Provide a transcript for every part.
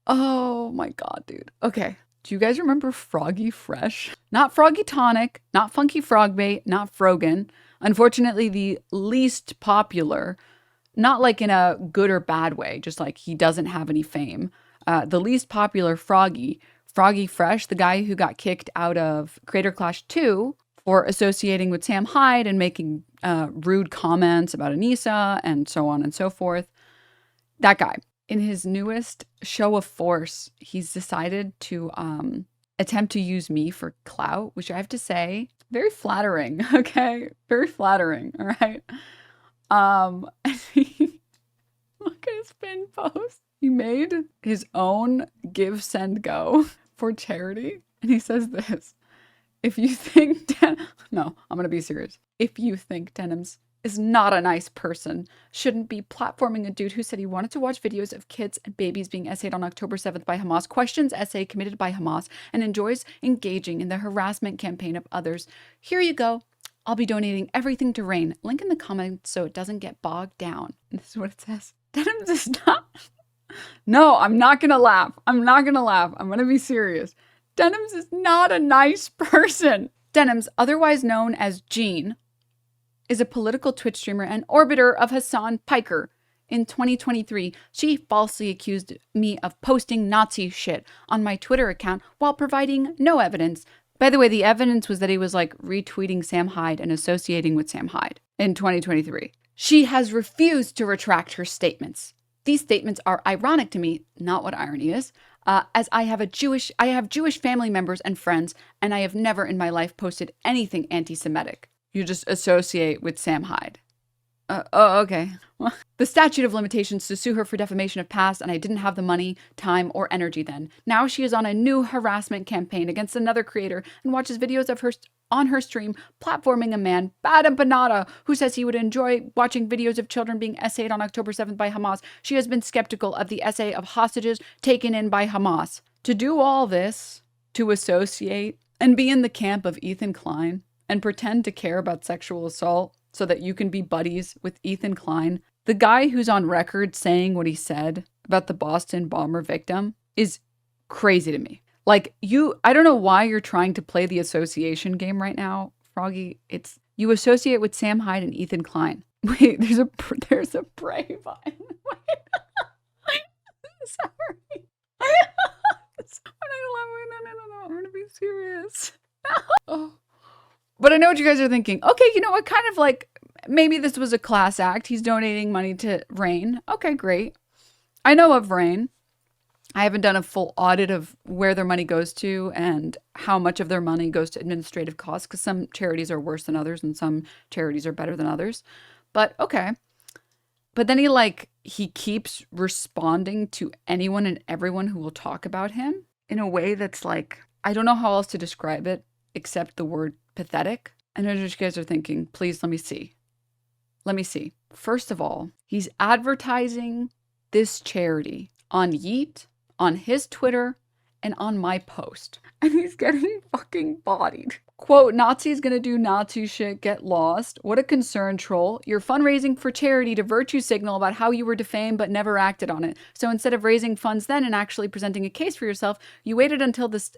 Oh my God, dude. Okay. Do you guys remember Froggy Fresh? Not Froggy Tonic, not Funky Frogbait, not Frogan. Unfortunately, the least popular, not like in a good or bad way, just like he doesn't have any fame. The least popular Froggy, Froggy Fresh, the guy who got kicked out of Creator Clash 2 for associating with Sam Hyde and making rude comments about Anissa and so on and so forth. That guy. In his newest show of force, he's decided to attempt to use me for clout, which I have to say, very flattering. Okay, very flattering. All right. Look at his pin post. He made his own give, send, go for charity, and he says this: "If you think no, I'm gonna be serious. If you think Denims is not a nice person, shouldn't be platforming a dude who said he wanted to watch videos of kids and babies being essayed on October 7th by Hamas, questions essay committed by Hamas, and enjoys engaging in the harassment campaign of others. Here you go. I'll be donating everything to Rain. Link in the comments so it doesn't get bogged down." And this is what it says. Denims is not... No, I'm not gonna laugh. I'm not gonna laugh. I'm gonna be serious. Denims is not a nice person. Denims, otherwise known as Gene, is a political Twitch streamer and orbiter of Hassan Piker. In 2023, she falsely accused me of posting Nazi shit on my Twitter account while providing no evidence. By the way, the evidence was that he was like retweeting Sam Hyde and associating with Sam Hyde in 2023. She has refused to retract her statements. These statements are ironic to me, not what irony is, as I have Jewish family members and friends, and I have never in my life posted anything anti-Semitic. You just associate with Sam Hyde. Oh, okay. Well, the statute of limitations to sue her for defamation have passed, and I didn't have the money, time, or energy then. Now she is on a new harassment campaign against another creator and watches videos of her on her stream platforming a man, Bad Empanada, who says he would enjoy watching videos of children being essayed on October 7th by Hamas. She has been skeptical of the essay of hostages taken in by Hamas. To do all this, to associate and be in the camp of Ethan Klein and pretend to care about sexual assault so that you can be buddies with Ethan Klein, the guy who's on record saying what he said about the Boston bomber victim, is crazy to me. Like, I don't know why you're trying to play the association game right now, Froggy. You associate with Sam Hyde and Ethan Klein. Wait, there's a Brave on. Wait. Sorry. No, I'm gonna be serious. Oh. But I know what you guys are thinking. Okay, you know what? Kind of like, maybe this was a class act. He's donating money to Rain. Okay, great. I know of Rain. I haven't done a full audit of where their money goes to and how much of their money goes to administrative costs, because some charities are worse than others and some charities are better than others. But okay. But then he keeps responding to anyone and everyone who will talk about him in a way that's like, I don't know how else to describe it except the word pathetic. I know what you guys are thinking. Please let me see. Let me see. First of all, he's advertising this charity on Yeet, on his Twitter, and on my post. And he's getting fucking bodied. Quote, Nazi's gonna do Nazi shit, get lost. What a concern, troll. You're fundraising for charity to virtue signal about how you were defamed but never acted on it. So instead of raising funds then and actually presenting a case for yourself, you waited until this...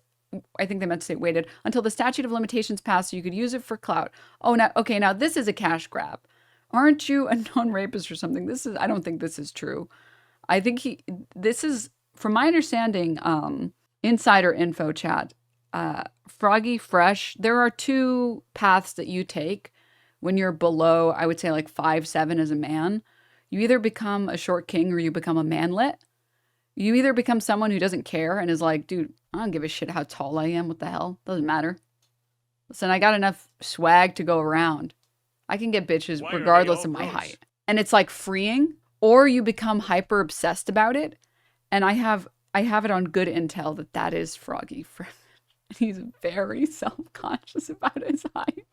I think they meant to say waited until the statute of limitations passed so you could use it for clout. Oh, now this is a cash grab. Aren't you a known rapist or something? I don't think this is true. I think this is, from my understanding, insider info chat, Froggy Fresh, there are two paths that you take when you're below, I would say like 5'7" as a man. You either become a short king or you become a manlet. You either become someone who doesn't care and is like, dude, I don't give a shit how tall I am. What the hell? Doesn't matter. Listen, I got enough swag to go around. I can get bitches regardless of my height. And it's like freeing, or you become hyper obsessed about it. And I have it on good intel that is Froggy. He's very self-conscious about his height.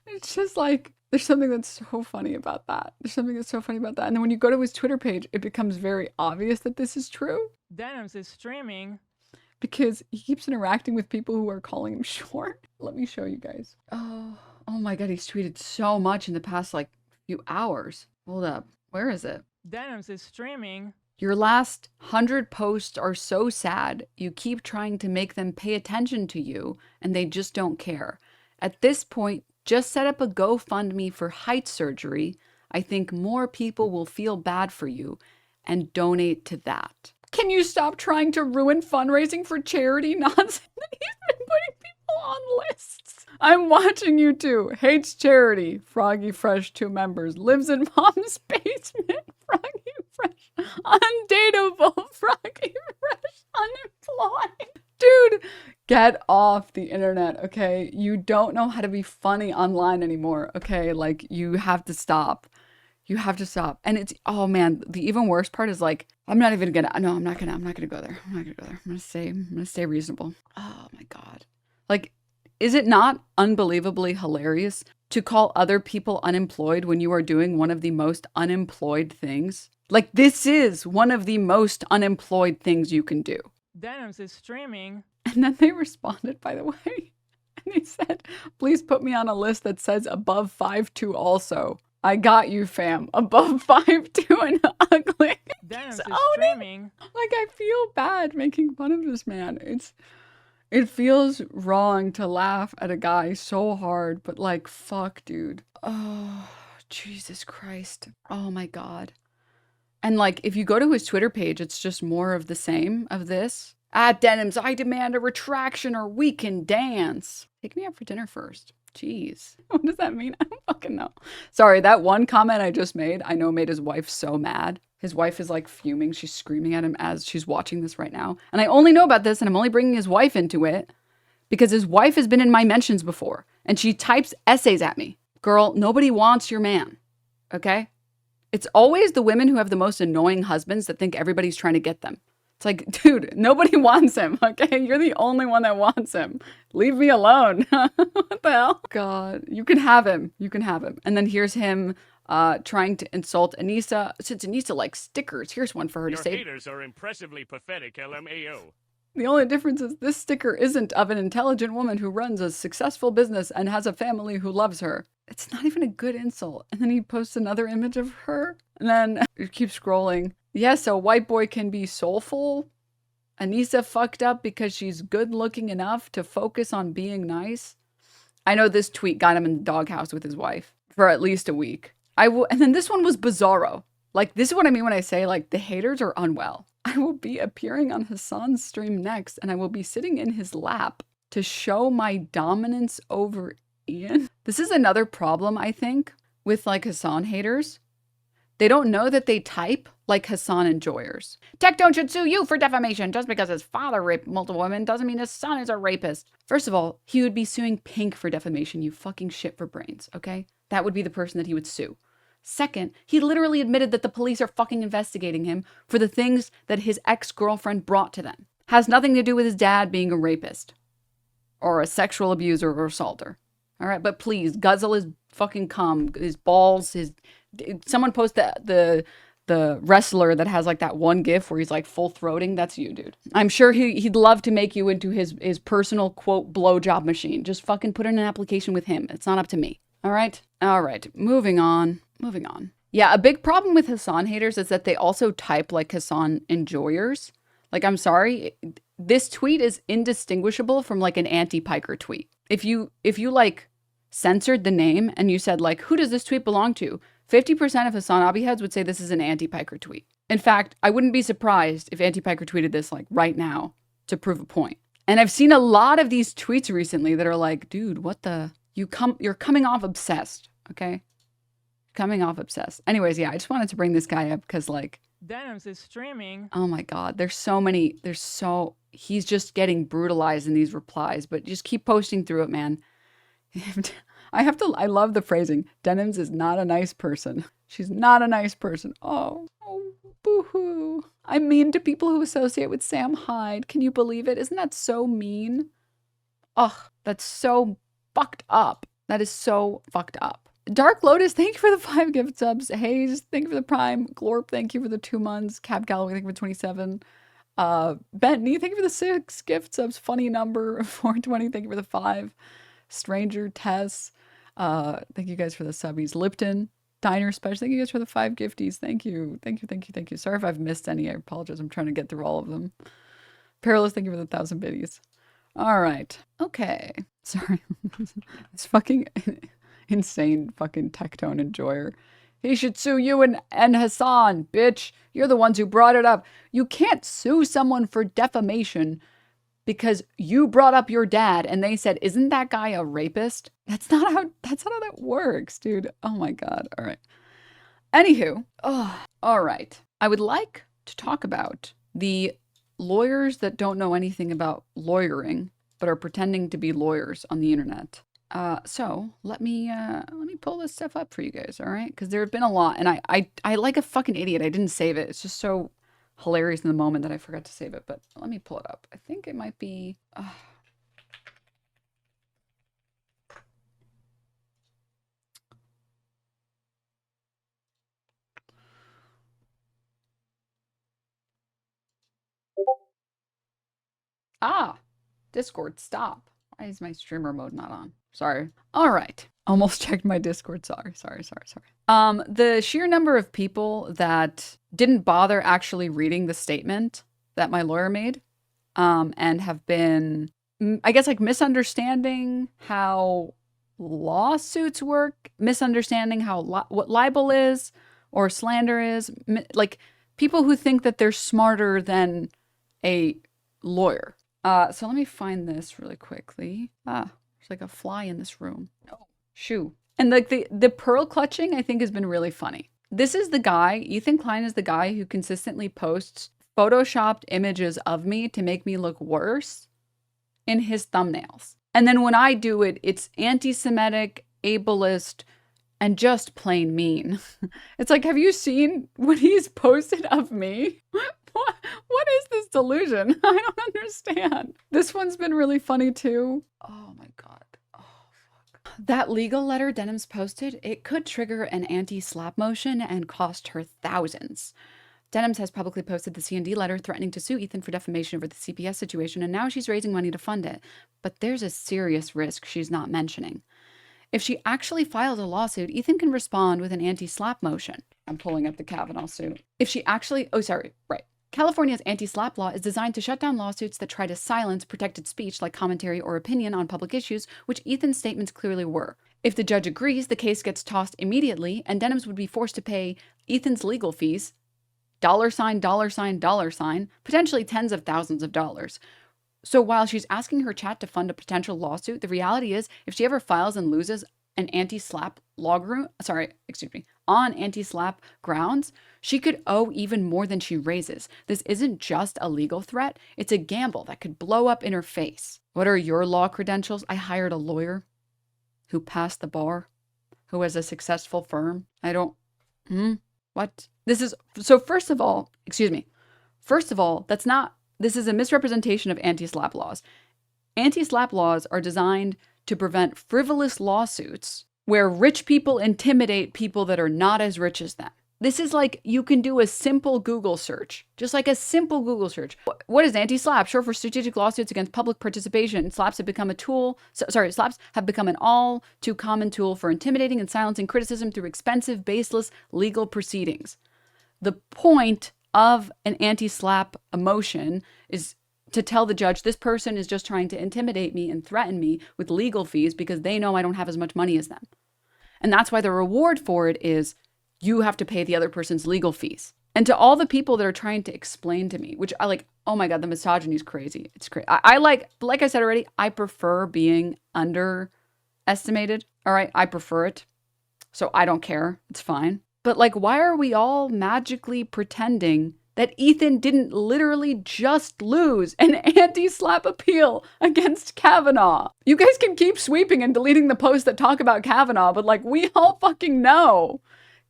It's just like, there's something that's so funny about that. And then when you go to his Twitter page, it becomes very obvious that this is true. Denims is streaming. Because he keeps interacting with people who are calling him short. Let me show you guys. Oh my God, he's tweeted so much in the past like few hours. Hold up. Where is it? Denims is streaming. Your last 100 posts are so sad, you keep trying to make them pay attention to you, and they just don't care. At this point, just set up a GoFundMe for height surgery. I think more people will feel bad for you and donate to that. Can you stop trying to ruin fundraising for charity nonsense? He's been putting people on lists. I'm watching you too. Hates charity. Froggy Fresh 2 members. Lives in mom's basement. Froggy Fresh. Undateable. Froggy Fresh. Unemployed. Dude, get off the internet, okay? You don't know how to be funny online anymore, okay? Like, you have to stop. You have to stop. And it's, oh man, the even worse part is like, I'm not gonna go there. I'm not gonna go there. I'm gonna stay reasonable. Oh my God. Like, is it not unbelievably hilarious to call other people unemployed when you are doing one of the most unemployed things? Like, this is one of the most unemployed things you can do. Denims is streaming. And then they responded, by the way, and they said, please put me on a list that says above 5'2" also. I got you, fam. Above 5'2" and ugly. Denims is Oh, streaming. like, I feel bad making fun of this man. It feels wrong to laugh at a guy so hard, but like, fuck, dude. Oh, Jesus Christ. Oh my God. And like, if you go to his Twitter page, it's just more of the same of this. At Denims, I demand a retraction or we can dance. Take me out for dinner first. Jeez. What does that mean? I don't fucking know. Sorry, that one comment I just made, I know made his wife so mad. His wife is like fuming. She's screaming at him as she's watching this right now. And I only know about this and I'm only bringing his wife into it because his wife has been in my mentions before and she types essays at me. Girl, nobody wants your man. Okay? It's always the women who have the most annoying husbands that think everybody's trying to get them. It's like, dude, nobody wants him, okay? You're the only one that wants him. Leave me alone. What the hell? God, you can have him. You can have him. And then here's him trying to insult Anissa. Since Anissa likes stickers, here's one for her to say. Your haters are impressively pathetic, LMAO. The only difference is this sticker isn't of an intelligent woman who runs a successful business and has a family who loves her. It's not even a good insult. And then he posts another image of her. And then you keep scrolling. Yes, a white boy can be soulful. Anissa fucked up because she's good looking enough to focus on being nice. I know this tweet got him in the doghouse with his wife for at least a week. And then this one was bizarro. Like, this is what I mean when I say, like, the haters are unwell. I will be appearing on Hassan's stream next, and I will be sitting in his lap to show my dominance over Ian. This is another problem, I think, with, like, Hassan haters. They don't know that they type like Hassan enjoyers. Tectone should sue you for defamation. Just because his father raped multiple women doesn't mean his son is a rapist. First of all, he would be suing Pink for defamation, you fucking shit for brains, okay? That would be the person that he would sue. Second, he literally admitted that the police are fucking investigating him for the things that his ex-girlfriend brought to them. Has nothing to do with his dad being a rapist or a sexual abuser or assaulter. All right, but please, guzzle his fucking cum, his balls, someone post the wrestler that has like that one gif where he's like full throating. That's you, dude. I'm sure he'd love to make you into his personal quote blowjob machine. Just fucking put in an application with him. It's not up to me. All right. Moving on. Yeah, a big problem with Hassan haters is that they also type like Hassan enjoyers. Like, I'm sorry, this tweet is indistinguishable from like an anti-Piker tweet. If you like censored the name and you said like, who does this tweet belong to? 50% of Hassan Abi heads would say this is an anti-Piker tweet. In fact, I wouldn't be surprised if anti-Piker tweeted this like right now to prove a point. And I've seen a lot of these tweets recently that are like, dude, what the, you're coming off obsessed, okay? Coming off obsessed. Anyways, yeah, I just wanted to bring this guy up because like, Denims is streaming. oh my God, he's just getting brutalized in these replies, but just keep posting through it, man. I love the phrasing. Denims is not a nice person. She's not a nice person. Oh, boo-hoo. I'm mean to people who associate with Sam Hyde. Can you believe it? Isn't that so mean? Ugh, that's so fucked up. That is so fucked up. Dark Lotus, thank you for the 5 gift subs. Hayes, thank you for the Prime. Glorp, thank you for the 2 months. Cab Galloway, thank you for 27. Bentley, thank you for the 6 gift subs. Funny number, 420, thank you for the 5. Stranger, Tess, thank you guys for the subbies. Lipton, Diner Special. Thank you guys for the 5 gifties. Thank you. Thank you, thank you, thank you. Sorry if I've missed any. I apologize. I'm trying to get through all of them. Perilous, thank you for the 1,000 biddies. All right. Okay. Sorry. This fucking insane fucking Tectone enjoyer. He should sue you and Hassan, bitch. You're the ones who brought it up. You can't sue someone for defamation because you brought up your dad and they said, isn't that guy a rapist? That's not how that works, dude. Oh my God. All right. Anywho, all right. I would like to talk about the lawyers that don't know anything about lawyering, but are pretending to be lawyers on the internet. So let me pull this stuff up for you guys, all right? Because there have been a lot, and I like a fucking idiot. I didn't save it. It's just so hilarious in the moment that I forgot to save it. But let me pull it up. I think it might be. Discord, stop. Why is my streamer mode not on? Sorry. All right. Almost checked my Discord. Sorry. The sheer number of people that didn't bother actually reading the statement that my lawyer made, and have been, I guess, like misunderstanding how lawsuits work, misunderstanding how what libel is or slander is, like people who think that they're smarter than a lawyer. So let me find this really quickly. There's like a fly in this room. Oh, shoo. And like the pearl clutching, I think, has been really funny. This is the guy, Ethan Klein is the guy who consistently posts photoshopped images of me to make me look worse in his thumbnails. And then when I do it, it's anti-Semitic, ableist, and just plain mean. It's like, have you seen what he's posted of me? What is this delusion? I don't understand. This one's been really funny too. Oh my God. Oh, fuck. That legal letter Denims posted, it could trigger an anti-slap motion and cost her thousands. Denims has publicly posted the C&D letter threatening to sue Ethan for defamation over the CPS situation, and now she's raising money to fund it. But there's a serious risk she's not mentioning. If she actually filed a lawsuit, Ethan can respond with an anti-slap motion. I'm pulling up the Kavanaugh suit. If she actually, California's anti-slap law is designed to shut down lawsuits that try to silence protected speech like commentary or opinion on public issues, which Ethan's statements clearly were. If the judge agrees, the case gets tossed immediately, and Denims would be forced to pay Ethan's legal fees, $, $, potentially tens of thousands of dollars. So while she's asking her chat to fund a potential lawsuit, the reality is if she ever files and loses an anti-slap on anti-slap grounds, she could owe even more than she raises. This isn't just a legal threat, it's a gamble that could blow up in her face. What are your law credentials? I hired a lawyer who passed the bar, who has a successful firm. What? This is, so first of all, this is a misrepresentation of anti-slap laws. Anti-slap laws are designed to prevent frivolous lawsuits where rich people intimidate people that are not as rich as them. This is like, you can do a simple Google search, just like a simple Google search. What is anti-slap? Short for strategic lawsuits against public participation. Slaps have become an all too common tool for intimidating and silencing criticism through expensive, baseless legal proceedings. The point of an anti-slap motion is to tell the judge, this person is just trying to intimidate me and threaten me with legal fees because they know I don't have as much money as them. And that's why the reward for it is you have to pay the other person's legal fees. And to all the people that are trying to explain to me, which I like, oh my God, the misogyny is crazy. It's crazy. I like I said already, I prefer being underestimated. All right, I prefer it. So I don't care. It's fine. But like, why are we all magically pretending that Ethan didn't literally just lose an anti-slap appeal against Kavanaugh? You guys can keep sweeping and deleting the posts that talk about Kavanaugh, but like, we all fucking know.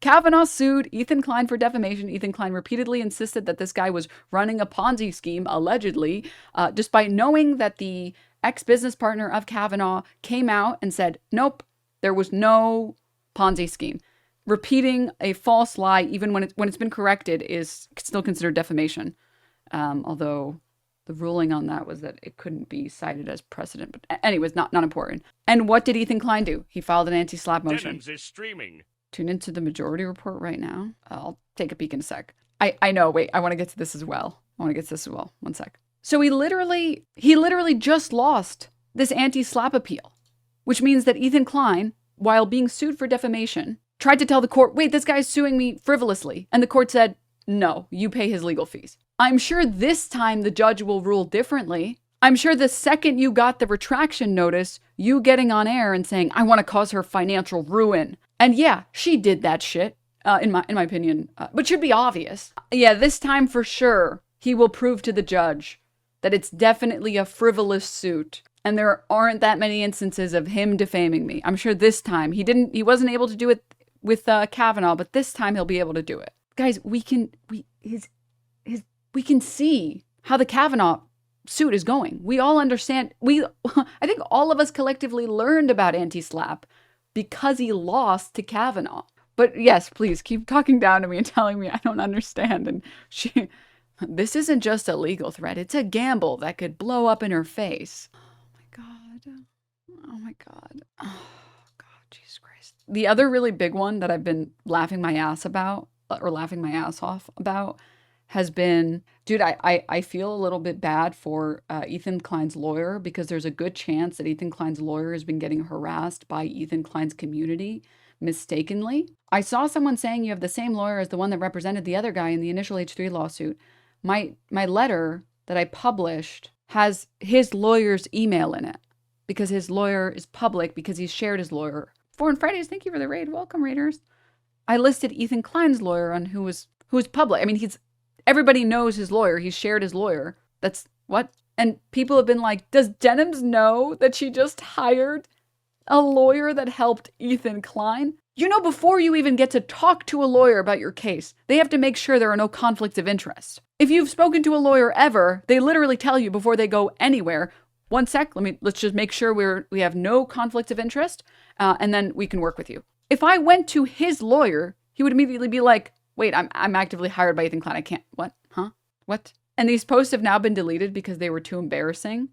Kavanaugh sued Ethan Klein for defamation. Ethan Klein repeatedly insisted that this guy was running a Ponzi scheme, allegedly, despite knowing that the ex-business partner of Kavanaugh came out and said, nope, there was no Ponzi scheme. Repeating a false lie, even when it's been corrected, is still considered defamation. Although the ruling on that was that it couldn't be cited as precedent. But anyways, not important. And what did Ethan Klein do? He filed an anti-slap motion. Denims is streaming. Tune into the majority report right now. I'll take a peek in a sec. I know, wait, I want to get to this as well. One sec. So he literally just lost this anti-slap appeal, which means that Ethan Klein, while being sued for defamation, tried to tell the court, wait, this guy's suing me frivolously. And the court said, no, you pay his legal fees. I'm sure this time the judge will rule differently. I'm sure the second you got the retraction notice, you getting on air and saying, I want to cause her financial ruin. And yeah, she did that shit, in my opinion, but should be obvious. Yeah, this time for sure, he will prove to the judge that it's definitely a frivolous suit. And there aren't that many instances of him defaming me. I'm sure this time he wasn't able to do it with Kavanaugh, but this time he'll be able to do it. Guys, we can see how the Kavanaugh suit is going. We all understand. I think all of us collectively learned about anti-slap because he lost to Kavanaugh. But yes, please keep talking down to me and telling me I don't understand. And this isn't just a legal threat. It's a gamble that could blow up in her face. Oh my God. Oh God, Jesus Christ. The other really big one that I've been laughing my ass off about has been, dude, I feel a little bit bad for Ethan Klein's lawyer, because there's a good chance that Ethan Klein's lawyer has been getting harassed by Ethan Klein's community mistakenly. I saw someone saying you have the same lawyer as the one that represented the other guy in the initial H3 lawsuit. My letter that I published has his lawyer's email in it, because his lawyer is public, because he's shared his lawyer. Foreign Fridays, thank you for the raid. Welcome, raiders. I listed Ethan Klein's lawyer on who was public. I mean, everybody knows his lawyer. He's shared his lawyer. That's what? And people have been like, does Denims know that she just hired a lawyer that helped Ethan Klein? You know, before you even get to talk to a lawyer about your case, they have to make sure there are no conflicts of interest. If you've spoken to a lawyer ever, they literally tell you before they go anywhere, one sec, let's just make sure we have no conflict of interest, and then we can work with you. If I went to his lawyer, he would immediately be like, wait, I'm actively hired by Ethan Klein. I can't, what? Huh? What? And these posts have now been deleted because they were too embarrassing.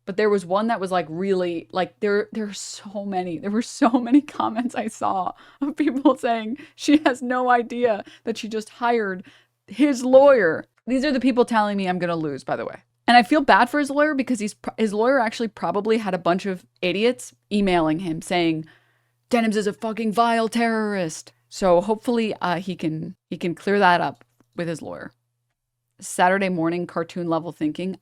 But there was one that was like really, like there were so many comments I saw of people saying she has no idea that she just hired his lawyer. These are the people telling me I'm going to lose, by the way. And I feel bad for his lawyer, because his lawyer actually probably had a bunch of idiots emailing him saying, Denims is a fucking vile terrorist. So hopefully he can clear that up with his lawyer. Saturday morning cartoon level thinking.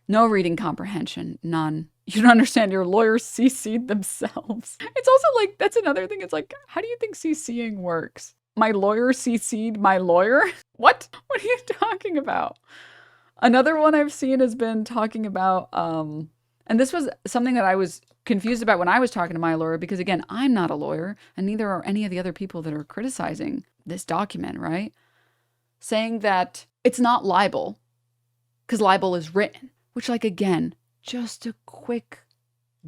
No reading comprehension. None. You don't understand. Your lawyers CC'd themselves. It's also like, that's another thing. It's like, how do you think CCing works? My lawyer CC'd my lawyer? What? What are you talking about? Another one I've seen has been talking about, and this was something that I was confused about when I was talking to my lawyer, because again, I'm not a lawyer, and neither are any of the other people that are criticizing this document, right? Saying that it's not libel, because libel is written, which, like, again, just a quick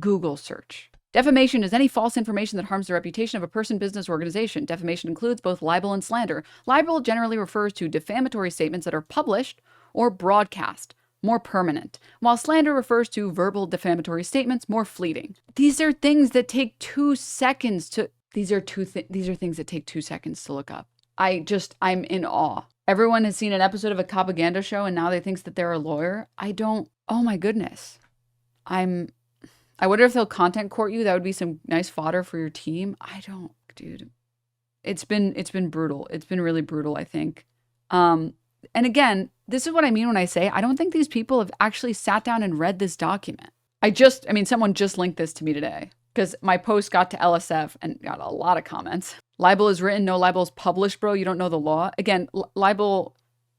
Google search. Defamation is any false information that harms the reputation of a person, business, or organization. Defamation includes both libel and slander. Libel generally refers to defamatory statements that are published or broadcast, more permanent, while slander refers to verbal defamatory statements, more fleeting. These are things that take 2 seconds to, these are things that take 2 seconds to look up. I'm in awe. Everyone has seen an episode of a propaganda show and now they think that they're a lawyer. Oh my goodness. I wonder if they'll content court you. That would be some nice fodder for your team. Dude. It's been brutal. It's been really brutal, I think. And again, this is what I mean when I say I don't think these people have actually sat down and read this document. Someone just linked this to me today, because my post got to LSF and got a lot of comments. Libel is written, no libel is published, bro. You don't know the law. Again, libel,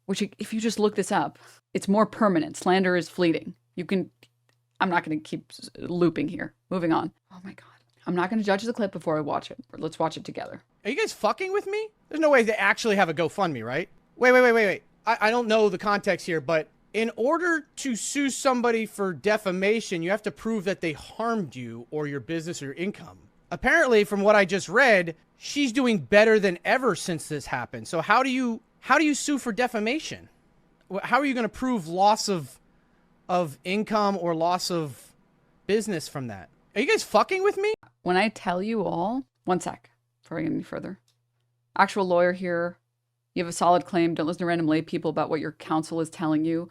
which if you just look this up, it's more permanent. Slander is fleeting. I'm not going to keep looping here. Moving on. Oh my God. I'm not going to judge the clip before I watch it. Let's watch it together. Are you guys fucking with me? There's no way they actually have a GoFundMe, right? Wait. I don't know the context here, but in order to sue somebody for defamation, you have to prove that they harmed you or your business or your income. Apparently, from what I just read, she's doing better than ever since this happened. So how do you sue for defamation? How are you going to prove loss of income or loss of business from that? Are you guys fucking with me? When I tell you all, one sec. before I get any further. Actual lawyer here. You have a solid claim. Don't listen to random lay people about what your counsel is telling you.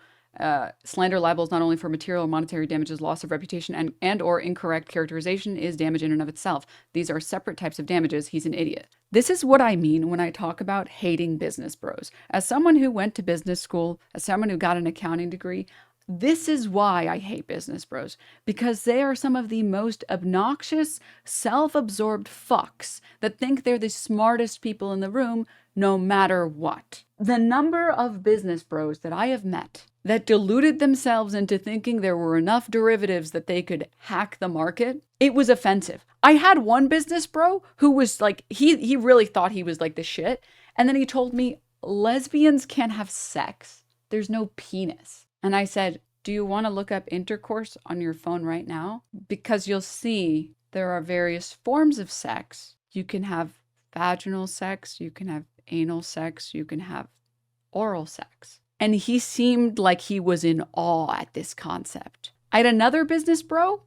Slander libel is not only for material or monetary damages, loss of reputation and or incorrect characterization is damage in and of itself. These are separate types of damages. He's an idiot. This is what I mean when I talk about hating business bros. As someone who went to business school, as someone who got an accounting degree, this is why I hate business bros, because they are some of the most obnoxious, self-absorbed fucks that think they're the smartest people in the room no matter what. The number of business bros that I have met that deluded themselves into thinking there were enough derivatives that they could hack the market, it was offensive. I had one business bro who was like, he really thought he was like the shit. And then he told me, lesbians can't have sex. There's no penis. And I said, do you want to look up intercourse on your phone right now? Because you'll see there are various forms of sex. You can have vaginal sex, you can have anal sex, you can have oral sex. And he seemed like he was in awe at this concept. I had another business bro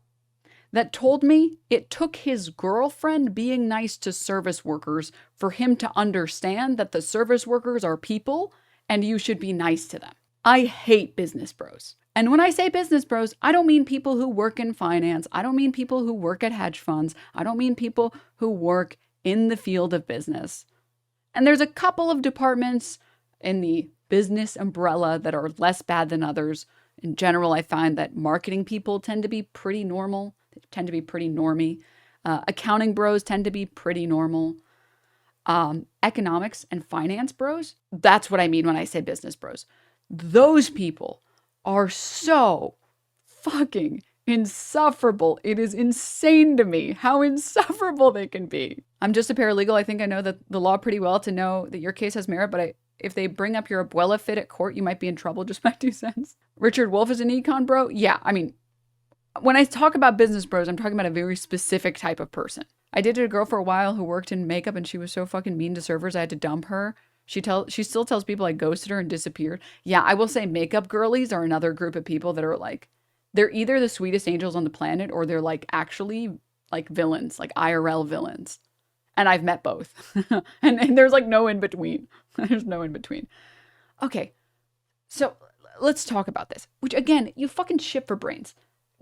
that told me it took his girlfriend being nice to service workers for him to understand that the service workers are people and you should be nice to them. I hate business bros. And when I say business bros, I don't mean people who work in finance. I don't mean people who work at hedge funds. I don't mean people who work in the field of business. And there's a couple of departments in the business umbrella that are less bad than others. In general, I find that marketing people tend to be pretty normal. They tend to be pretty normy. Accounting bros tend to be pretty normal. Economics and finance bros, that's what I mean when I say business bros. Those people are so fucking insufferable. It is insane to me how insufferable they can be. I'm just a paralegal. I think I know the law pretty well to know that your case has merit, but if they bring up your abuela fit at court, you might be in trouble. Just my 2 cents. Richard Wolf is an econ bro. Yeah, I mean, when I talk about business bros, I'm talking about a very specific type of person. I dated a girl for a while who worked in makeup and she was so fucking mean to servers I had to dump her. She still tells people I ghosted her and disappeared. Yeah, I will say makeup girlies are another group of people that are like, they're either the sweetest angels on the planet or they're like actually like villains, like IRL villains. And I've met both. and there's like no in between. There's no in between. Okay, so let's talk about this. Which again, you fucking shit for brains.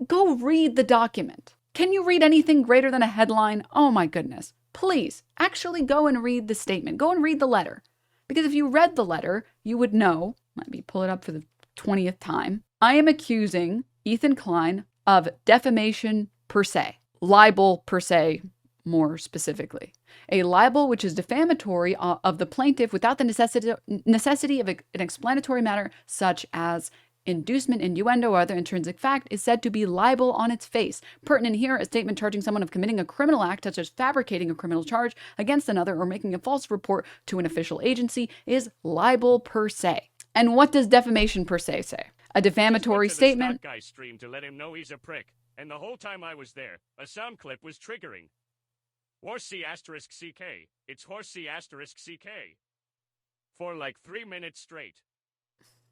Go read the document. Can you read anything greater than a headline? Oh my goodness. Please, actually go and read the statement. Go and read the letter. Because if you read the letter, you would know, let me pull it up for the 20th time. I am accusing Ethan Klein of defamation per se, libel per se, more specifically. A libel which is defamatory of the plaintiff without the necessity of an explanatory matter such as inducement, innuendo, or other intrinsic fact is said to be libel on its face. Pertinent here, a statement charging someone of committing a criminal act, such as fabricating a criminal charge against another or making a false report to an official agency, is libel per se. And what does defamation per se say? A defamatory statement. Thestockguy stream to let him know he's a prick, and the whole time I was there, a sound clip was triggering. Horsey asterisk CK. It's Horsey asterisk CK. For like 3 minutes straight.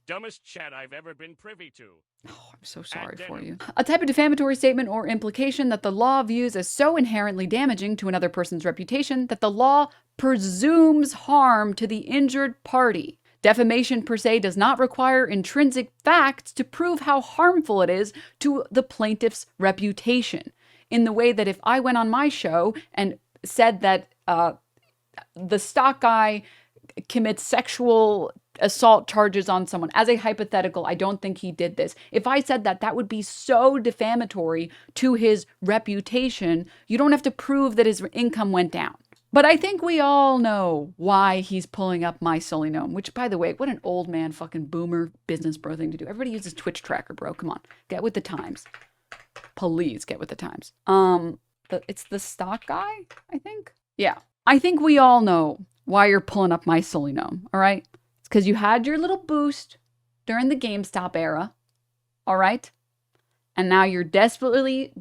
Dumbest chat I've ever been privy to. Oh, I'm so sorry for you. A type of defamatory statement or implication that the law views as so inherently damaging to another person's reputation that the law presumes harm to the injured party. Defamation per se does not require intrinsic facts to prove how harmful it is to the plaintiff's reputation. In the way that if I went on my show and said that Thestockguy commits sexual assault charges on someone, as a hypothetical, I don't think he did this. If I said that, that would be so defamatory to his reputation. You don't have to prove that his income went down. But I think we all know why he's pulling up my silly gnome, which, by the way, what an old man fucking boomer business bro thing to do. Everybody uses Twitch tracker, bro. Come on, get with the times. Please get with the times. It's the stock guy, I think. Yeah, I think we all know why you're pulling up my silly gnome. All right, it's because you had your little boost during the GameStop era. All right, and now you're desperately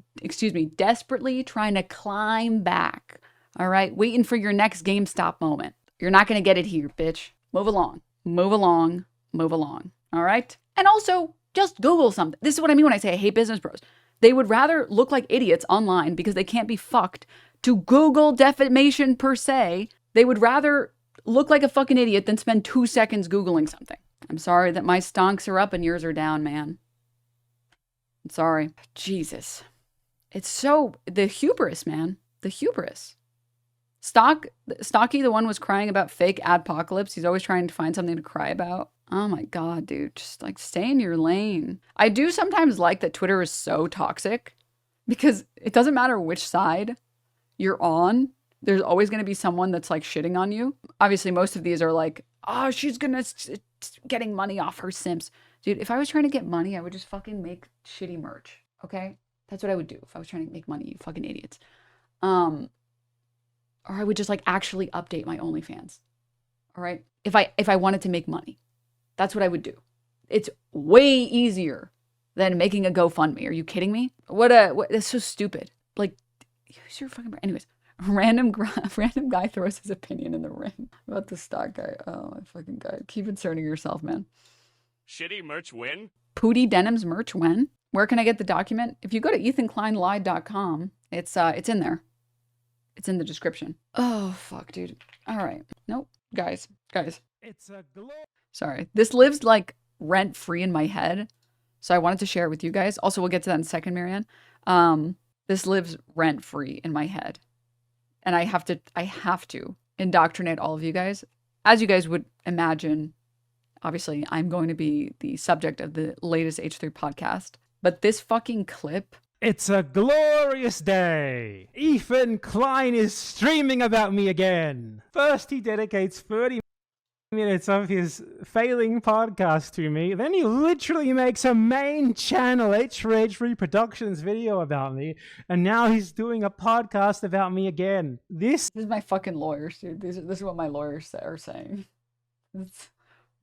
trying to climb back. All right, waiting for your next GameStop moment. You're not going to get it here, bitch. Move along. Move along. Move along. All right? And also, just Google something. This is what I mean when I say I hate business bros. They would rather look like idiots online because they can't be fucked to Google defamation per se. They would rather look like a fucking idiot than spend 2 seconds Googling something. I'm sorry that my stonks are up and yours are down, man. I'm sorry. Jesus. It's so, the hubris, man. The hubris. Stocky, the one was crying about fake adpocalypse. He's always trying to find something to cry about. Oh my God, dude. Just like stay in your lane. I do sometimes like that Twitter is so toxic because it doesn't matter which side you're on. There's always going to be someone that's like shitting on you. Obviously, most of these are like, oh, she's getting money off her simps. Dude, if I was trying to get money, I would just fucking make shitty merch. Okay? That's what I would do if I was trying to make money, you fucking idiots. Or I would just like actually update my OnlyFans. All right? If I wanted to make money, that's what I would do. It's way easier than making a GoFundMe. Are you kidding me? That's so stupid. Like, use your fucking brain. Anyways, random guy throws his opinion in the ring about the stock guy. Oh my fucking God. Keep inserting yourself, man. Shitty merch win? Pooty Denims merch when? Where can I get the document? If you go to ethankleinlied.com, it's in there. It's in the description. Oh, fuck, dude. All right. Nope. Guys. It's a Sorry. This lives like rent free in my head. So I wanted to share it with you guys. Also, we'll get to that in a second, Marianne. This lives rent free in my head. And I have to indoctrinate all of you guys. As you guys would imagine, obviously, I'm going to be the subject of the latest H3 podcast. But this fucking clip. It's a glorious day. Ethan Klein is streaming about me again. First, he dedicates 30 minutes of his failing podcast to me. Then he literally makes a main channel H3 Productions video about me. And now he's doing a podcast about me again. This is my fucking lawyers, dude. This is what my lawyers are saying. It's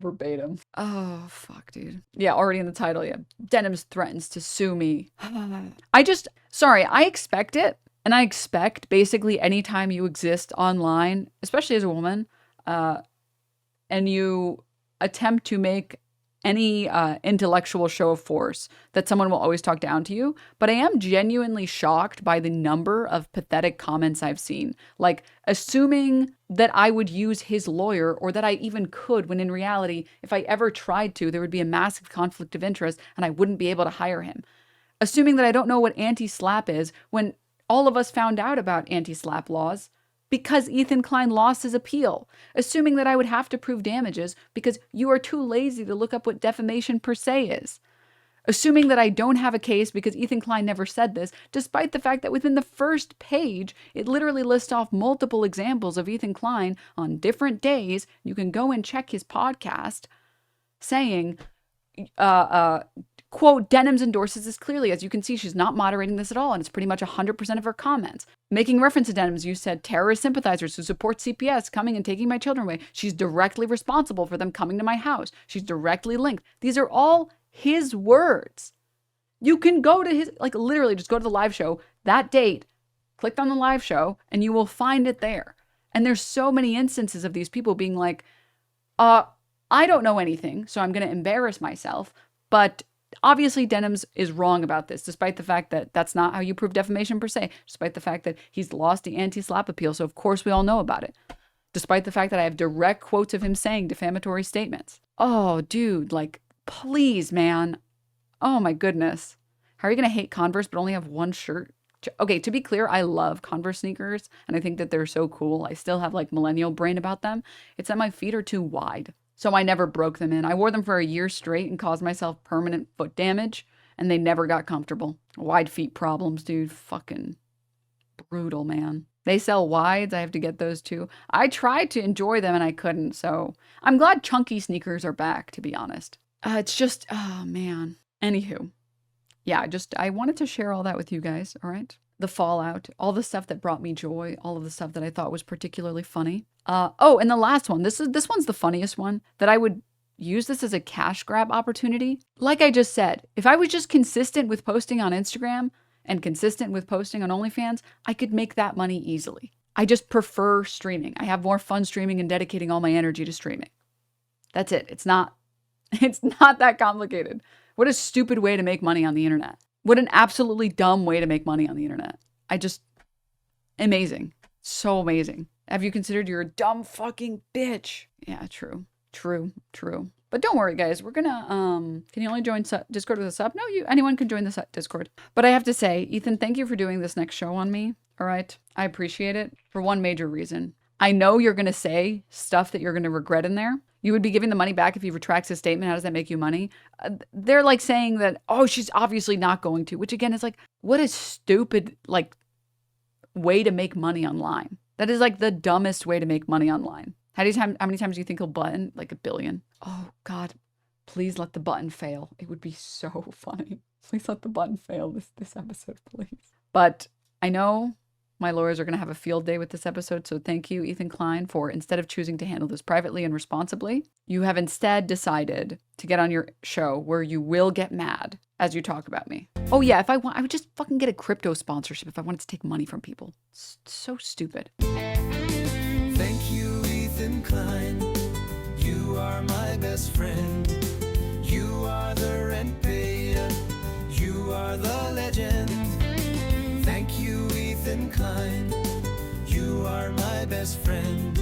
verbatim. Oh, fuck, dude. Yeah, already in the title, yeah. Denims threatens to sue me. I expect it. And I expect basically anytime you exist online, especially as a woman, and you attempt to make any intellectual show of force, that someone will always talk down to you. But I am genuinely shocked by the number of pathetic comments I've seen. Like, assuming that I would use his lawyer or that I even could, when in reality, if I ever tried to, there would be a massive conflict of interest and I wouldn't be able to hire him. Assuming that I don't know what anti-slap is when all of us found out about anti-slap laws because Ethan Klein lost his appeal. Assuming that I would have to prove damages because you are too lazy to look up what defamation per se is. Assuming that I don't have a case because Ethan Klein never said this, despite the fact that within the first page, it literally lists off multiple examples of Ethan Klein on different days. You can go and check his podcast saying, quote, Denims endorses this clearly. As you can see, she's not moderating this at all, and it's pretty much 100% of her comments. Making reference to Denims, you said terrorist sympathizers who support CPS coming and taking my children away. She's directly responsible for them coming to my house. She's directly linked. These are all his words. You can go to his, like literally just go to the live show, that date, click on the live show, and you will find it there. And there's so many instances of these people being like, I don't know anything, so I'm going to embarrass myself, but obviously Denims is wrong about this, despite the fact that that's not how you prove defamation per se, despite the fact that he's lost the anti-slap appeal, so of course we all know about it, despite the fact that I have direct quotes of him saying defamatory statements. Oh, dude, like, please, man. Oh my goodness. How are you going to hate Converse but only have one shirt? Okay, to be clear, I love Converse sneakers, and I think that they're so cool. I still have like millennial brain about them. It's that my feet are too wide. So I never broke them in. I wore them for a year straight and caused myself permanent foot damage, and they never got comfortable. Wide feet problems, dude. Fucking brutal, man. They sell wides. I have to get those too. I tried to enjoy them and I couldn't, so I'm glad chunky sneakers are back, to be honest. It's just, oh man. Anywho. Yeah, I wanted to share all that with you guys, all right? The fallout, all the stuff that brought me joy, all of the stuff that I thought was particularly funny. Oh, and the last one. This one's the funniest one, that I would use this as a cash grab opportunity. Like I just said, if I was just consistent with posting on Instagram and consistent with posting on OnlyFans, I could make that money easily. I just prefer streaming. I have more fun streaming and dedicating all my energy to streaming. That's it. It's not that complicated. What a stupid way to make money on the internet. What an absolutely dumb way to make money on the internet. amazing. So amazing. Have you considered you're a dumb fucking bitch? Yeah, true. But don't worry, guys. We're gonna, can you only join Discord with a sub? No, anyone can join the Discord. But I have to say, Ethan, thank you for doing this next show on me. All right? I appreciate it for one major reason. I know you're gonna say stuff that you're gonna regret in there. You would be giving the money back if he retracts his statement. How does that make you money? They're like saying that, oh, she's obviously not going to, which again is like, what a stupid, like, way to make money online. That is like the dumbest way to make money online. How many times do you think he'll button? Like 1 billion. Oh, God. Please let the button fail. It would be so funny. Please let the button fail this episode, please. But I know my lawyers are going to have a field day with this episode, so thank you, Ethan Klein, for instead of choosing to handle this privately and responsibly, you have instead decided to get on your show where you will get mad as you talk about me. Oh yeah, if I would just fucking get a crypto sponsorship if I wanted to take money from people. It's so stupid. Thank you, Ethan Klein. You are my best friend. You are the rent payer. You are the legend. Thank you, Ethan Klein. You are my best friend.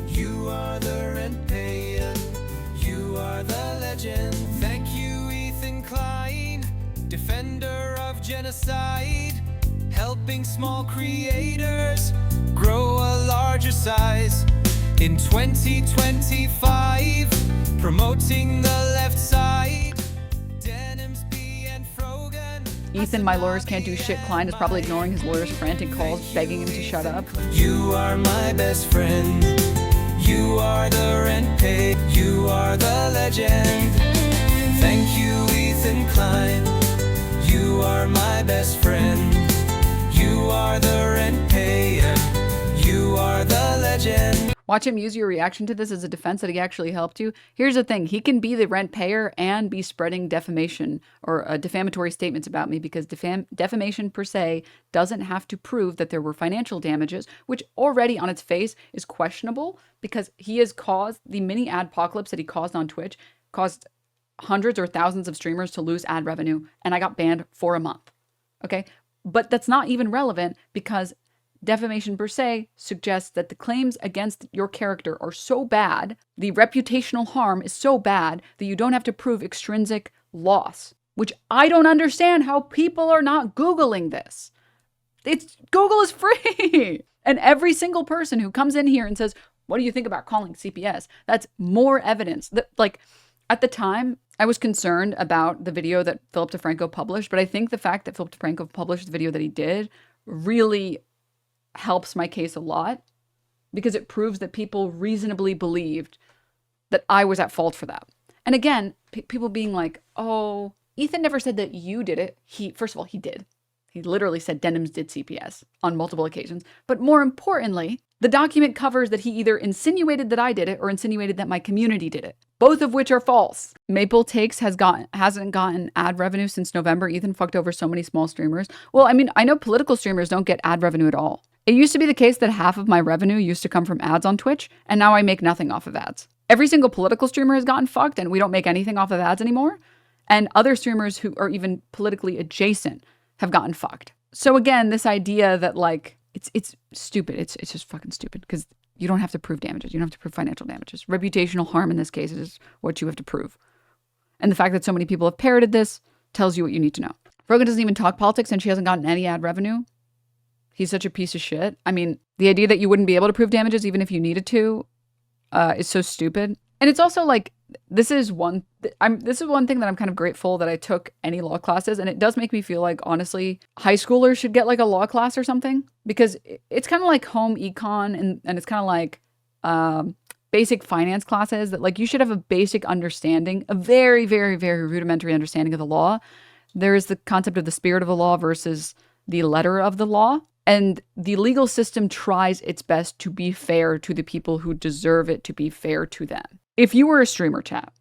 You are the rent payer. You are the legend. Thank you, Ethan Klein, defender of genocide, helping small creators grow a larger size. In 2025, promoting the left side. Denims and Frogan. Ethan, my lawyers can't do shit. Klein is probably ignoring his lawyer's frantic calls, begging him to shut up. You are my best friend. You are the rent paid. You are the legend. Thank you, Ethan Klein. You are my best friend. You are the rent payer. You are the legend. Watch him use your reaction to this as a defense that he actually helped you. Here's the thing. He can be the rent payer and be spreading defamation or defamatory statements about me because defamation per se doesn't have to prove that there were financial damages, which already on its face is questionable because he has caused the mini adpocalypse that he caused on Twitch, caused hundreds or thousands of streamers to lose ad revenue, and I got banned for a month. Okay? But that's not even relevant because defamation per se suggests that the claims against your character are so bad, the reputational harm is so bad that you don't have to prove extrinsic loss, which I don't understand how people are not Googling this. Google is free. And every single person who comes in here and says, what do you think about calling CPS? That's more evidence that, like, at the time, I was concerned about the video that Philip DeFranco published, but I think the fact that Philip DeFranco published the video that he did really helps my case a lot because it proves that people reasonably believed that I was at fault for that. And again, people being like, oh, Ethan never said that you did it. First of all, he did. He literally said Denims did CPS on multiple occasions. But more importantly, the document covers that he either insinuated that I did it or insinuated that my community did it, both of which are false. Maple Takes hasn't gotten ad revenue since November. Ethan fucked over so many small streamers. Well, I mean, I know political streamers don't get ad revenue at all. It used to be the case that half of my revenue used to come from ads on Twitch, and now I make nothing off of ads. Every single political streamer has gotten fucked, and we don't make anything off of ads anymore. And other streamers who are even politically adjacent have gotten fucked. So again, this idea that like, it's stupid. It's just fucking stupid because you don't have to prove damages. You don't have to prove financial damages. Reputational harm in this case is what you have to prove. And the fact that so many people have parroted this tells you what you need to know. Rogan doesn't even talk politics and she hasn't gotten any ad revenue. He's such a piece of shit. I mean, the idea that you wouldn't be able to prove damages even if you needed to is so stupid. And it's also like, this is one thing that I'm kind of grateful that I took any law classes. And it does make me feel like, honestly, high schoolers should get like a law class or something. Because it's kind of like home econ and it's kind of like basic finance classes that like you should have a basic understanding, a very, very, very rudimentary understanding of the law. There is the concept of the spirit of the law versus the letter of the law. And the legal system tries its best to be fair to the people who deserve it to be fair to them. If you were a streamer, chat,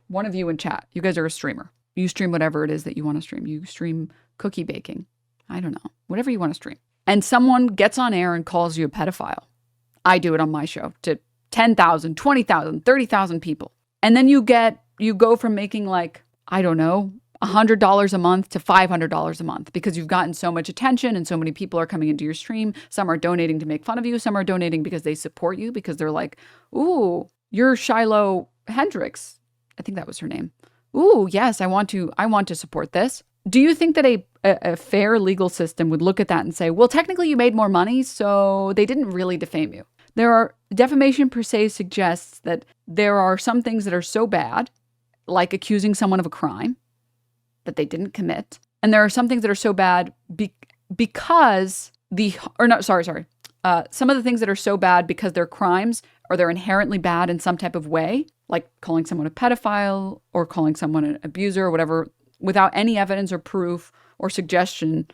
one of you in chat, you guys are a streamer. You stream whatever it is that you want to stream. You stream cookie baking. I don't know. Whatever you want to stream. And someone gets on air and calls you a pedophile. I do it on my show to 10,000, 20,000, 30,000 people. And then you go from making like, I don't know, $100 a month to $500 a month because you've gotten so much attention and so many people are coming into your stream. Some are donating to make fun of you. Some are donating because they support you because they're like, ooh, you're Shiloh Hendricks. I think that was her name. Ooh, yes, I want to support this. Do you think that a fair legal system would look at that and say, well, technically you made more money, so they didn't really defame you? Defamation per se suggests that there are some things that are so bad, like accusing someone of a crime that they didn't commit. And there are some things that are so bad because some of the things that are so bad because they're crimes or they're inherently bad in some type of way, like calling someone a pedophile or calling someone an abuser or whatever, without any evidence or proof or suggestion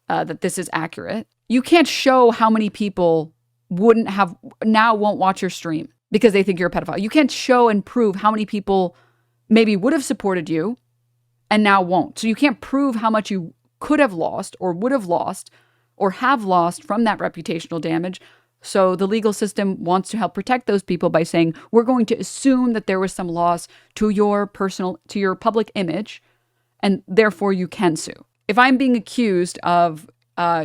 that this is accurate. You can't show how many people won't watch your stream because they think you're a pedophile. You can't show and prove how many people maybe would have supported you and now won't. So you can't prove how much you could have lost or would have lost or have lost from that reputational damage. So the legal system wants to help protect those people by saying, we're going to assume that there was some loss to your public image, and therefore you can sue. If I'm being accused of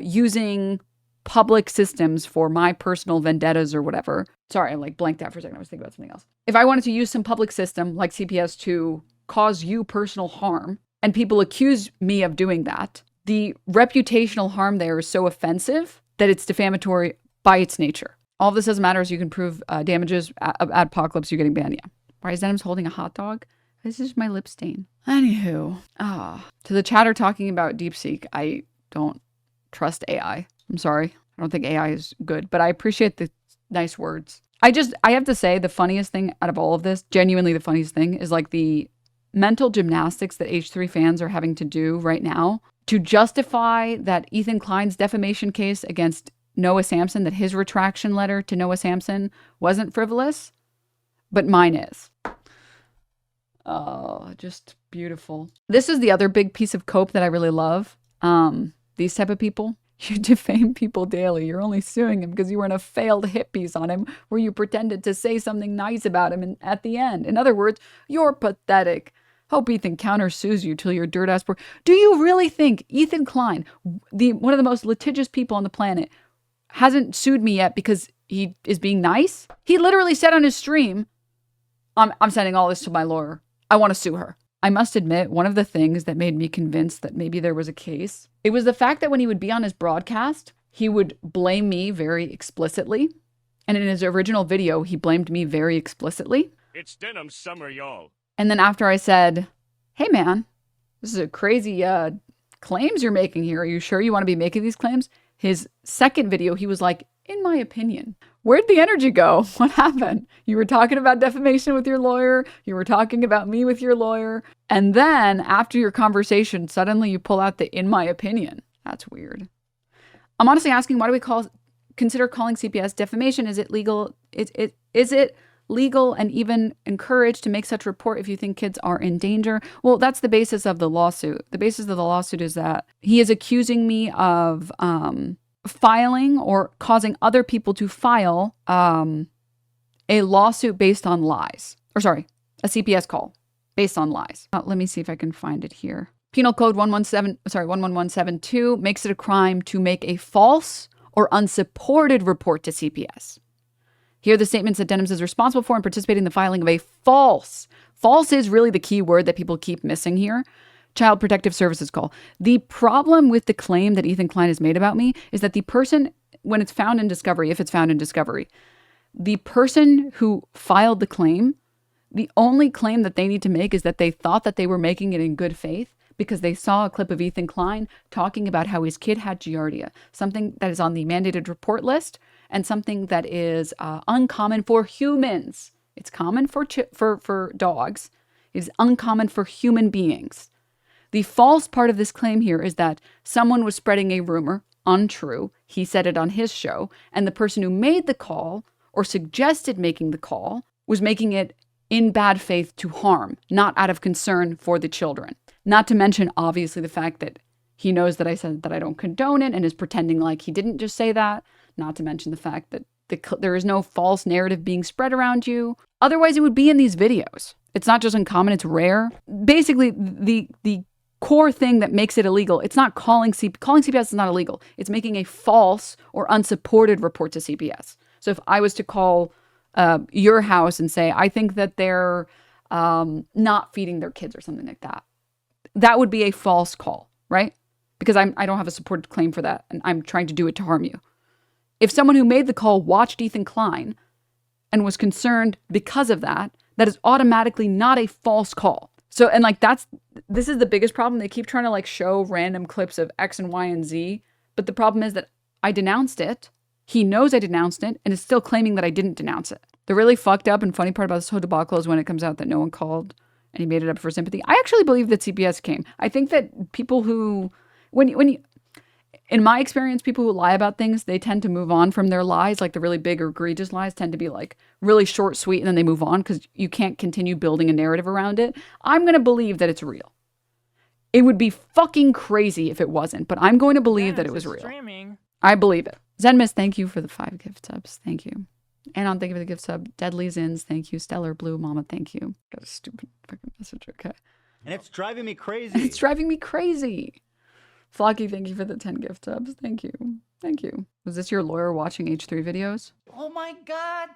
using public systems for my personal vendettas or whatever. Sorry, I blanked out for a second. I was thinking about something else. If I wanted to use some public system like CPS to cause you personal harm and people accuse me of doing that, the reputational harm there is so offensive that it's defamatory by its nature. All this doesn't matter is you can prove damages at Apocalypse, you're getting banned. Yeah. Why is Denims holding a hot dog? This is my lip stain. Anywho, to the chatter talking about DeepSeek, I don't trust AI. I'm sorry. I don't think AI is good, but I appreciate the nice words. I have to say the funniest thing out of all of this, genuinely the funniest thing, is the mental gymnastics that H3 fans are having to do right now to justify that Ethan Klein's defamation case against Noah Samsen, that his retraction letter to Noah Samsen wasn't frivolous, but mine is. Oh, just beautiful. This is the other big piece of cope that I really love. These type of people. You defame people daily. You're only suing him because you were in a failed hit piece on him where you pretended to say something nice about him at the end. In other words, you're pathetic. Hope Ethan countersues you till you're dirt ass poor. Do you really think Ethan Klein, one of the most litigious people on the planet, hasn't sued me yet because he is being nice? He literally said on his stream, I'm sending all this to my lawyer. I want to sue her. I must admit, one of the things that made me convinced that maybe there was a case, it was the fact that when he would be on his broadcast, he would blame me very explicitly. And in his original video, he blamed me very explicitly. It's Denims summer, y'all. And then after I said, hey man, this is a crazy claims you're making here. Are you sure you want to be making these claims? His second video, he was like, in my opinion. Where'd the energy go? What happened? You were talking about defamation with your lawyer. You were talking about me with your lawyer. And then after your conversation, suddenly you pull out the in my opinion. That's weird. I'm honestly asking, why do we consider calling CPS defamation? Is it legal? Is it legal and even encouraged to make such report if you think kids are in danger? Well, that's the basis of the lawsuit. The basis of the lawsuit is that he is accusing me of filing or causing other people to file a lawsuit based on lies. Or sorry, a CPS call based on lies. Let me see if I can find it here. Penal Code 11172 makes it a crime to make a false or unsupported report to CPS. Here are the statements that Denims is responsible for and participating in the filing of a false. False is really the key word that people keep missing here. Child Protective Services call. The problem with the claim that Ethan Klein has made about me is that the person, when it's found in discovery, if it's found in discovery, the person who filed the claim, the only claim that they need to make is that they thought that they were making it in good faith because they saw a clip of Ethan Klein talking about how his kid had Giardia, something that is on the mandated report list and something that is uncommon for humans. It's common for dogs. It is uncommon for human beings. The false part of this claim here is that someone was spreading a rumor, untrue, he said it on his show, and the person who made the call or suggested making the call was making it in bad faith to harm, not out of concern for the children. Not to mention, obviously, the fact that he knows that I said that I don't condone it and is pretending like he didn't just say that. Not to mention the fact that there is no false narrative being spread around you. Otherwise, it would be in these videos. It's not just uncommon, it's rare. Basically, the core thing that makes it illegal. It's not calling CPS is not illegal. It's making a false or unsupported report to CPS. So if I was to call your house and say, I think that they're not feeding their kids or something like that, that would be a false call, right? Because I don't have a supported claim for that, and I'm trying to do it to harm you. If someone who made the call watched Ethan Klein and was concerned because of that, that is automatically not a false call. So, and like this is the biggest problem. They keep trying to like show random clips of X and Y and Z. But the problem is that I denounced it. He knows I denounced it and is still claiming that I didn't denounce it. The really fucked up and funny part about this whole debacle is when it comes out that no one called and he made it up for sympathy. I actually believe that CPS came. I think that people who, when you, in my experience, people who lie about things, they tend to move on from their lies. Like the really big or egregious lies tend to be like really short, sweet, and then they move on because you can't continue building a narrative around it. I'm going to believe that it's real. It would be fucking crazy if it wasn't, but I'm going to believe that it was real. Streaming. I believe it. Zenmis, thank you for the 5 gift subs. Thank you. Anon, thank you for the gift sub. Deadly Zins, thank you. Stellar Blue Mama, thank you. Got a stupid fucking message, okay. And it's driving me crazy. It's driving me crazy. Flocky, thank you for the 10 gift subs. Thank you. Thank you. Was this your lawyer watching H3 videos? Oh my god!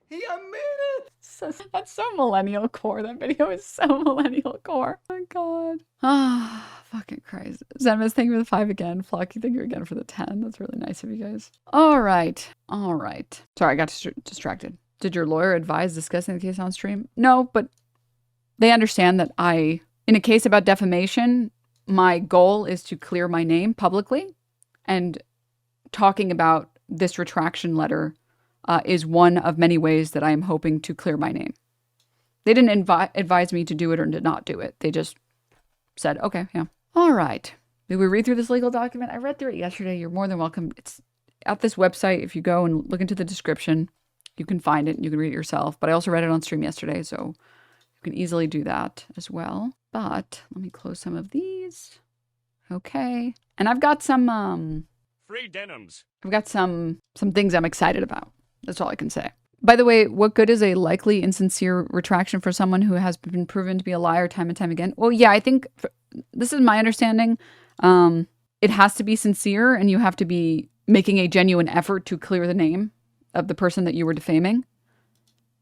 He admitted it! That's so millennial core. That video is so millennial core. Oh my god. Ah, fucking Christ. Zenmis, thank you for the 5 again. Flocky, thank you again for the 10. That's really nice of you guys. All right. All right. Sorry, I got distracted. Did your lawyer advise discussing the case on stream? No, but they understand that in a case about defamation, my goal is to clear my name publicly, and talking about this retraction letter is one of many ways that I am hoping to clear my name. They didn't advise me to do it or to not do it. They just said, okay, yeah. All right. Did we read through this legal document? I read through it yesterday. You're more than welcome. It's at this website. If you go and look into the description, you can find it and you can read it yourself. But I also read it on stream yesterday, so you can easily do that as well. But let me close some of these. Okay. And I've got some Free denims. I've got some things I'm excited about. That's all I can say. By the way, what good is a likely insincere retraction for someone who has been proven to be a liar time and time again? Well, yeah, I think this is my understanding. It has to be sincere, and you have to be making a genuine effort to clear the name of the person that you were defaming.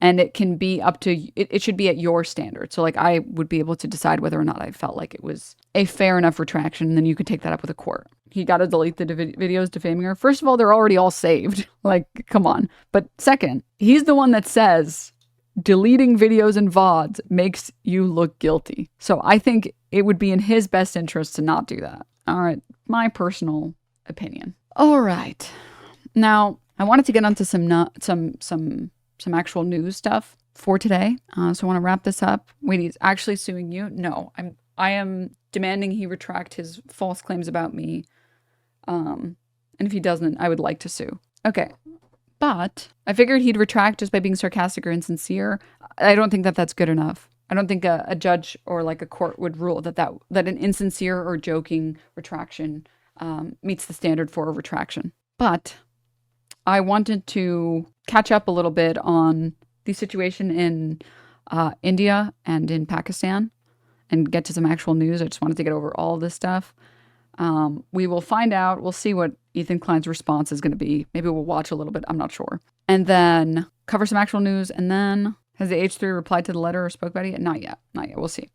And it can be up to, it should be at your standard. So like I would be able to decide whether or not I felt like it was a fair enough retraction. And then you could take that up with a court. He got to delete the videos defaming her. First of all, they're already all saved. Like, come on. But second, he's the one that says deleting videos and VODs makes you look guilty. So I think it would be in his best interest to not do that. All right. My personal opinion. All right. Now, I wanted to get onto some actual news stuff for today. So I want to wrap this up. Wait, he's actually suing you? No, I am demanding he retract his false claims about me. And if he doesn't, I would like to sue. Okay. But I figured he'd retract just by being sarcastic or insincere. I don't think that that's good enough. I don't think a judge or like a court would rule that an insincere or joking retraction meets the standard for a retraction. But I wanted to catch up a little bit on the situation in India and in Pakistan and get to some actual news. I just wanted to get over all of this stuff. We will find out. We'll see what Ethan Klein's response is going to be. Maybe we'll watch a little bit. I'm not sure. And then cover some actual news. And then has the H3 replied to the letter or spoke about it yet? Not yet. Not yet. We'll see.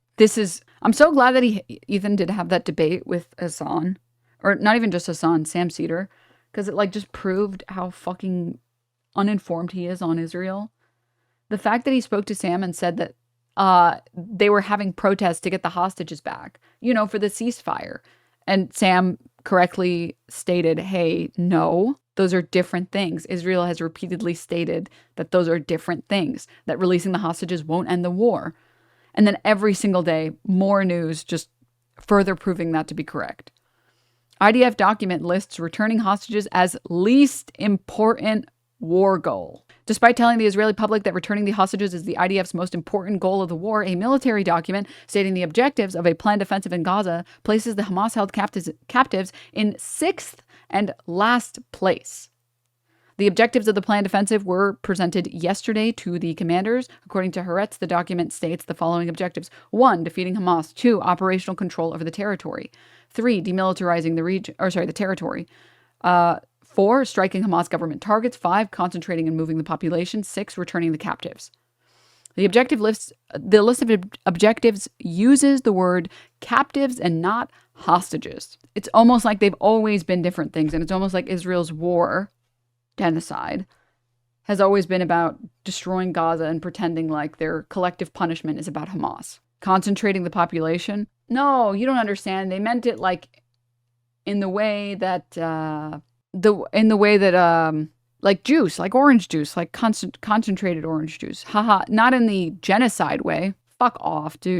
I'm so glad that Ethan did have that debate with Hassan, or not even just Hassan, Sam Cedar. Because it like just proved how fucking uninformed he is on Israel. The fact that he spoke to Sam and said that they were having protests to get the hostages back, for the ceasefire. And Sam correctly stated, hey, no, those are different things. Israel has repeatedly stated that those are different things, that releasing the hostages won't end the war. And then every single day, more news just further proving that to be correct. IDF document lists returning hostages as least important war goal. Despite telling the Israeli public that returning the hostages is the IDF's most important goal of the war, a military document stating the objectives of a planned offensive in Gaza places the Hamas-held captives in 6th and last place. The objectives of the planned offensive were presented yesterday to the commanders. According to Haaretz, the document states the following objectives. 1. Defeating Hamas. 2. Operational control over the territory. 3. Demilitarizing the territory. 4. Striking Hamas government targets. 5. Concentrating and moving the population. 6. Returning the captives. The list of objectives uses the word captives and not hostages. It's almost like they've always been different things, and it's almost like Israel's war, genocide, has always been about destroying Gaza and pretending like their collective punishment is about Hamas. Concentrating the population? No, you don't understand. They meant it like in the way that like juice, like orange juice, like concentrated orange juice. Haha, not in the genocide way. Fuck off, dude.